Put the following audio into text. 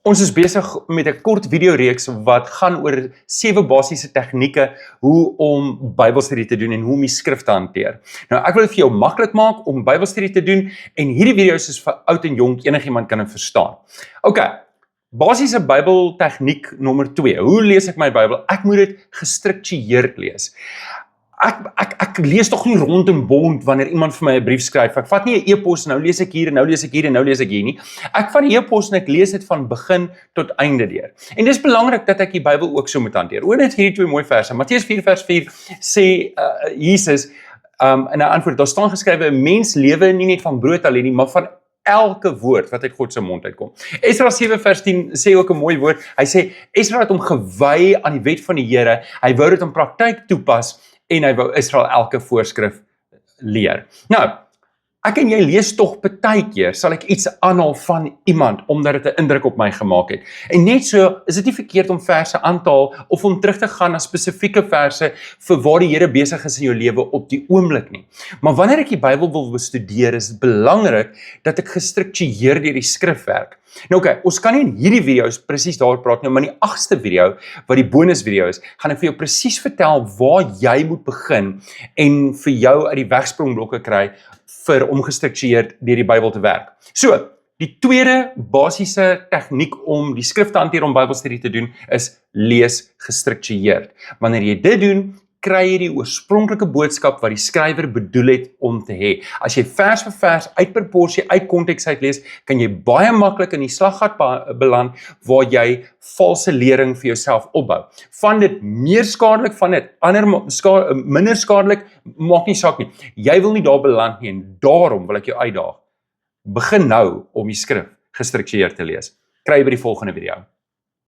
Ons is besig met 'n kort videoreeks wat gaan oor 7 basiese tegnieke hoe om Bybelstudie te doen en hoe om die skrif te hanteer. Nou, ek wil dit vir jou maklik maak om Bybelstudie te doen en hierdie video's is vir oud en jonk, enigiemand kan dit verstaan. OK. Basiese Bybeltegniek nommer 2. Hoe lees ek my Bybel? Ek moet dit gestruktureerd lees. Ek lees toch nie rond en bond wanneer iemand vir my 'n brief skryf. Ek vat nie 'n e-pos, nou lees ek hier, en nou lees ek hier, en nou lees ek hier nie. Ek vat die e-pos en ek lees dit van begin tot einde deur. En dis belangrik dat ek die Bybel ook so moet hanteer. Oor net hierdie twee mooi verse. Matteus 4 vers 4 sê Jesus, in 'n antwoord, daar staan geskrywe, 'n mens lewe nie net van brood alleen nie, maar van elke woord wat uit God se mond uitkom. Esra 7 vers 10 sê ook 'n mooi woord. Hy sê, Esra het hom gewy aan die wet van die Here. Hy wou dit in praktyk toepas, en hy wou Israel elke voorskrif leer. Nou, ek en jy lees tog partykeer, sal ek iets aanhaal van iemand, omdat dit 'n indruk op my gemaak het. En net so, is dit nie verkeerd om verse aan te haal, of om terug te gaan na spesifieke verse, vir waar die Here besig is in jou lewe op die oomblik nie. Maar wanneer ek die Bybel wil bestudeer, is dit belangrik, dat ek gestruktureerd deur die skrif werk. Nou oké, ons kan nie in hierdie video's presies daar praat nie, maar in die 8ste video, wat die bonus video is, gaan ek vir jou presies vertel waar jy moet begin en vir jou uit die wegsprongblokke kry om gestruktureerd deur die Bybel te werk. So, die tweede basiese tegniek om die skrif te hanteer om Bybelstudie te doen, is lees gestruktureerd. Wanneer jy dit doen, kry jy die oorspronklike boodskap wat die skrywer bedoel het om te hê. As jy vers vir vers uit proporsie, uit konteks uit lees, kan jy baie maklik in die slaggat beland waar jy valse lering vir jouself opbou. Van dit meer skadelik, van dit minder skadelik, maak nie saak nie. Jy wil nie daar beland nie en daarom wil ek jou uitdaag. Begin nou om die skrif gestruktureerd te lees. Kry jy by die volgende video.